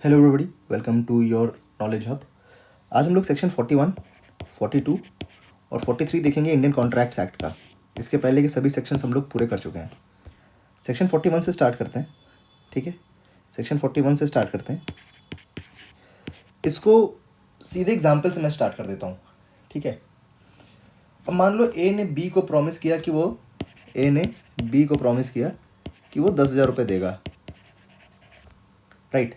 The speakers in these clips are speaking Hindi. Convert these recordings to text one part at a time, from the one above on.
Hello everybody, welcome to your knowledge hub. आज हम लोग सेक्शन 41, 42 और 43 देखेंगे इंडियन कॉन्ट्रैक्ट्स एक्ट का। इसके पहले के सभी सेक्शंस हम लोग पूरे कर चुके हैं। सेक्शन 41 से स्टार्ट करते हैं, ठीक है। सेक्शन 41 से स्टार्ट करते हैं। इसको सीधे एग्जाम्पल से मैं स्टार्ट कर देता हूँ, ठीक है। अब मान लो ए ने बी को प्रॉमिस किया कि वो 10,000 रुपये देगा, राइट।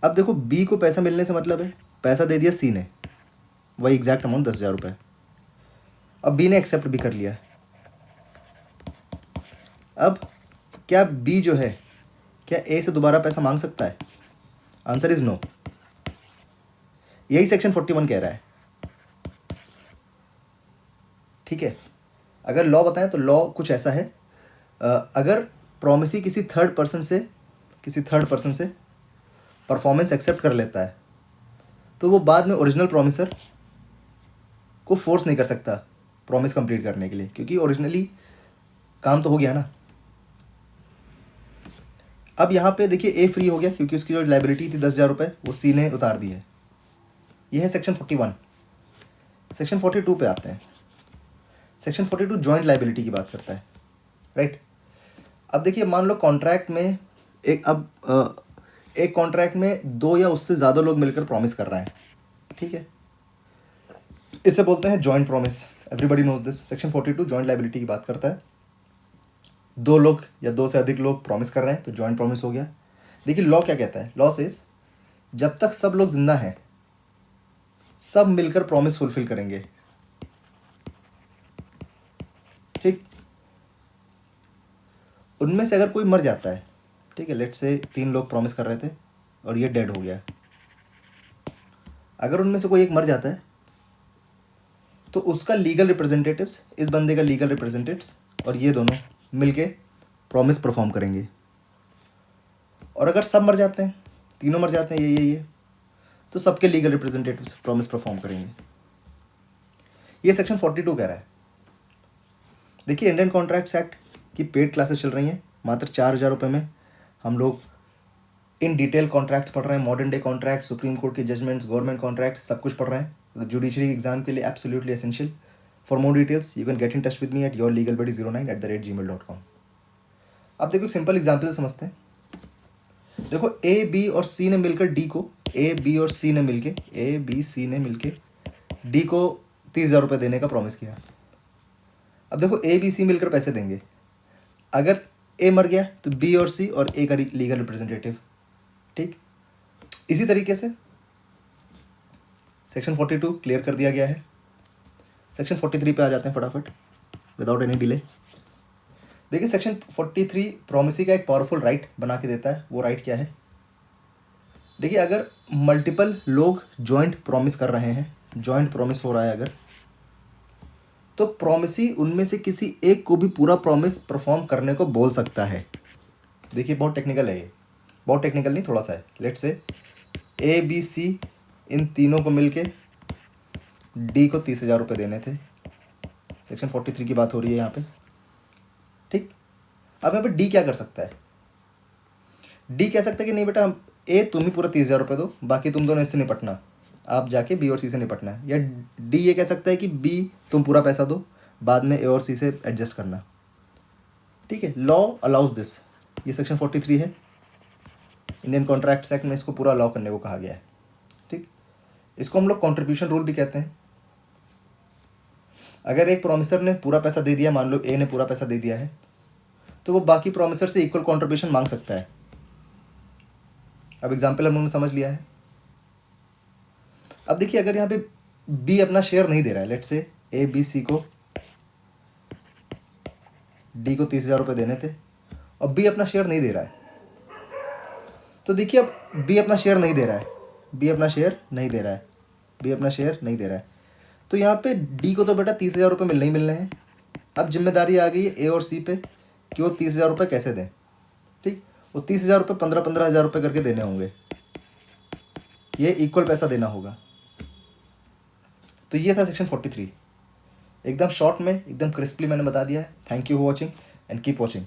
अब देखो, बी को पैसा मिलने से मतलब है, पैसा दे दिया सी ने, वही एग्जैक्ट अमाउंट 10,000 रुपये। अब बी ने एक्सेप्ट भी कर लिया। अब क्या बी जो है, क्या ए से दोबारा पैसा मांग सकता है? Answer is no. यही सेक्शन 41 कह रहा है, ठीक है। अगर लॉ बताएं तो लॉ कुछ ऐसा है, अगर प्रॉमिसी किसी थर्ड पर्सन से परफॉर्मेंस एक्सेप्ट कर लेता है तो वो बाद में ओरिजिनल प्रॉमिसर को फोर्स नहीं कर सकता प्रॉमिस कंप्लीट करने के लिए, क्योंकि ओरिजिनली काम तो हो गया ना। अब यहाँ पे देखिए, ए फ्री हो गया क्योंकि उसकी जो लाइबिलिटी थी 10,000 रुपये वो सी ने उतार दी है। यह है सेक्शन 41। सेक्शन 42 पे आते हैं। सेक्शन 42 जॉइंट लाइबिलिटी की बात करता है, राइट। अब देखिए, मान लो कॉन्ट्रैक्ट में एक कॉन्ट्रैक्ट में दो या उससे ज़्यादा लोग मिलकर प्रॉमिस कर रहे हैं, ठीक है। इसे बोलते हैं joint promise. Everybody knows this. Section 42 joint liability की बात करता है। दो लोग या दो से अधिक लोग प्रॉमिस कर रहे हैं तो जॉइंट प्रॉमिस हो गया। देखिए, लॉ क्या कहता है। लॉ सेज जब तक सब लोग जिंदा हैं सब मिलकर प्रॉमिस फुलफिल करेंगे, ठीक। उनमें से अगर कोई मर जाता है, ठीक है, लेट्स से 3 लोग प्रॉमिस कर रहे थे और ये डेड हो गया, अगर उनमें से कोई एक मर जाता है तो उसका लीगल रिप्रेजेंटेटिव्स, इस बंदे का लीगल रिप्रेजेंटेटिव्स और ये दोनों मिलके प्रॉमिस परफॉर्म करेंगे। और अगर सब मर जाते हैं, तीनों मर जाते हैं, ये तो सबके लीगल रिप्रेजेंटेटिव्स प्रॉमिस परफॉर्म करेंगे। ये सेक्शन 42 कह रहा है। देखिए, इंडियन कॉन्ट्रैक्ट्स एक्ट की पेड क्लासेस चल रही हैं। मात्र 4,000 रुपये में हम लोग इन डिटेल कॉन्ट्रैक्ट्स पढ़ रहे हैं। Modern day contract, supreme court की जजमेंट्स, गवर्नमेंट कॉन्ट्रैक्ट, सब कुछ पढ़ रहे हैं। जुडिशरी एग्जाम के लिए absolutely essential. For more details you can get in touch with me at yourlegalbuddy09@gmail.com। अब देखो, सिंपल एग्जाम्पल से समझते हैं। देखो, ए बी और सी ने मिलकर डी को, ए बी सी ने मिलके डी को 30,000 रुपये देने का प्रॉमिस किया। अब देखो, ए बी सी मिलकर पैसे देंगे। अगर ए मर गया तो बी और सी और ए का लीगल रिप्रेजेंटेटिव, ठीक। इसी तरीके से सेक्शन 42 क्लियर कर दिया गया है। सेक्शन 43 पे आ जाते हैं फटाफट, विदाउट एनी डिले। देखिए, सेक्शन 43 प्रॉमिसी का एक पावरफुल राइट बना के देता है। वो राइट क्या है? देखिए, अगर मल्टीपल लोग जॉइंट प्रॉमिस कर रहे हैं, जॉइंट प्रॉमिस हो रहा है अगर, तो प्रॉमिसी उनमें से किसी एक को भी पूरा प्रॉमिस परफॉर्म करने को बोल सकता है। देखिए, बहुत टेक्निकल है ये, बहुत टेक्निकल नहीं, थोड़ा सा है। Let's say A B C इन तीनों को मिलके डी को 30,000 रुपये देने थे। सेक्शन 43 की बात हो रही है यहाँ पे, ठीक। अब यहाँ पे डी क्या कर सकता है? डी कह सकता है कि नहीं बेटा, ए तुम ही पूरा 30,000 रुपये दो, बाकी तुम दोनों इससे निपटना, आप जाके बी और सी से निपटना है। या डी ये कह सकता है कि बी तुम पूरा पैसा दो, बाद में ए और सी से एडजस्ट करना, ठीक है। Law allows this. ये सेक्शन 43 है। इंडियन कॉन्ट्रैक्ट्स एक्ट में इसको पूरा अलाउ करने को कहा गया है, ठीक। इसको हम लोग कॉन्ट्रीब्यूशन रूल भी कहते हैं। अगर एक प्रॉमिसर ने पूरा पैसा दे दिया, मान लो ए ने पूरा पैसा दे दिया है, तो वो बाकी प्रॉमिसर से इक्वल कॉन्ट्रीब्यूशन मांग सकता है। अब एग्जाम्पल हम लोगों ने समझ लिया है। अब देखिए, अगर यहाँ पे बी अपना शेयर नहीं दे रहा है, let's say A B C को डी को 30,000 रुपये देने थे और बी अपना शेयर नहीं दे रहा है, तो देखिए, अब बी अपना शेयर नहीं दे रहा है, तो यहाँ पे डी को तो बेटा 30,000 रुपये मिलने ही मिलने हैं। अब जिम्मेदारी आ गई है ए और सी पे कि वो 30,000 रुपये कैसे दें, ठीक। वो 30,000 रुपये 15,000 रुपये करके देने होंगे, ये इक्वल पैसा देना होगा। तो ये था सेक्शन 43। एकदम शॉर्ट में, एकदम क्रिस्पली मैंने बता दिया है। Thank you for watching and keep watching.